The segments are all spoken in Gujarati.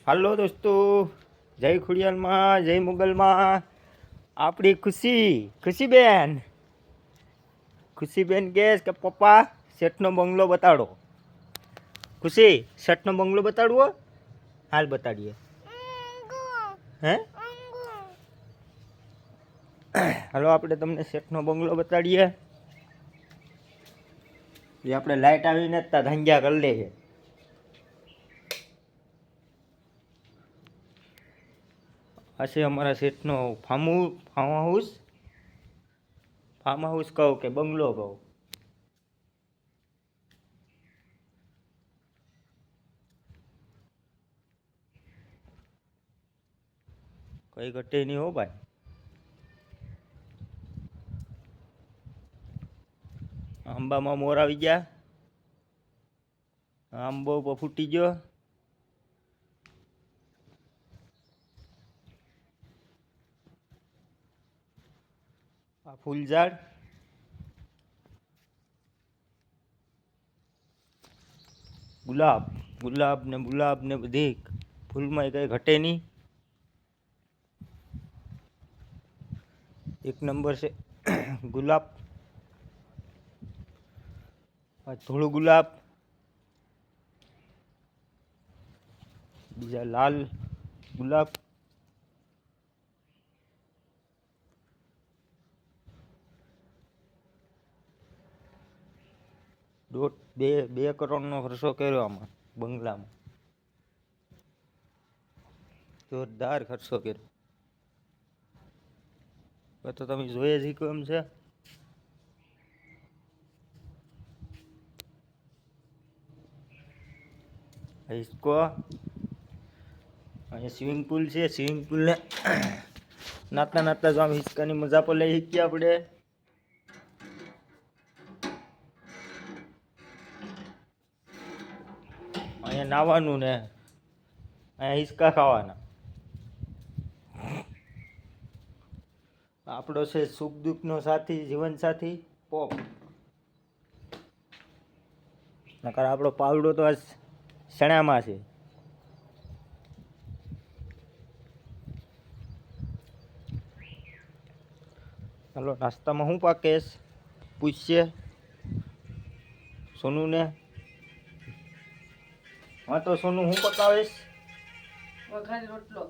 હાલો દોસ્તો, જય ખુડિયાલમાં, જય મુગલમાં. આપણી ખુશીબેન કહે કે પપ્પા શેઠનો બંગલો બતાડો. ખુશી, શેઠનો બંગલો બતાડવો? હાલ બતાડીએ. હે હાલો આપણે તમને શેઠનો બંગલો બતાડીએ. એ આપણે લાઇટ આવીને જ તા ધંધ્યા કરી લે છે. આ છે અમારા શેઠનો ફાર્મ હાઉસ કહું કે બંગલો કહું. કઈ ઘટે નહીં હો ભાઈ. આંબામાં મોર આવી ગયા. આંબો ફૂટી ગયો. આ ફૂલઝાડ, ગુલાબ ને બધી ફૂલમાં કઈ ઘટે નહીં. એક નંબર છે ગુલાબ. આ ધોળું ગુલાબ, બીજા લાલ ગુલાબ. બે કરોડનો ખર્ચો કર્યો આમાં બંગલામાં. જોરદાર ખર્ચો કર્યો. તો તમે જોઈએ જ એમ છે. હિસકો અહીંયા સ્વિમિંગ પુલ છે. સ્વિમિંગ પુલને નાતા જો આમ હિસકાની મજા પર લઈ શીખીએ આપણે. અહીંયા નાવાનું ને અહીંયા હિસકા ખાવાના. આપણો છે સુખ દુઃખનો સાથી, જીવન સાથી પોપ. નકર આપણો પાવડો તો આ શણામાં છે. હાલો નાસ્તામાં શું પાકેશ પૂછશે સોનુને. હા તો સોનું હું પકાવીશ? વઘારી રોટલો.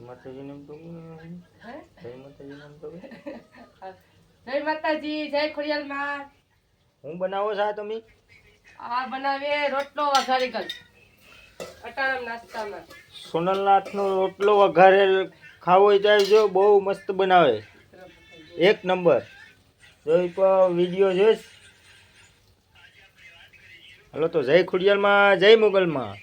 માતાજી નામ તો જય માતાજી નામ તો જય માતાજી, જય ખોડિયાલમાં. હું બનાવો છો તમે? આ બનાવીએ રોટલો વઘારી ગલ અટાણા નાસ્તામાં. સોનલનાથનો રોટલો વઘારેલ ખાવો જાય જો, બહુ મસ્ત બનાવે, એક નંબર. જોઈ વિડીયો જોઈશ. હાલો તો જય ખુડિયાલમાં, જય મુગલમાં.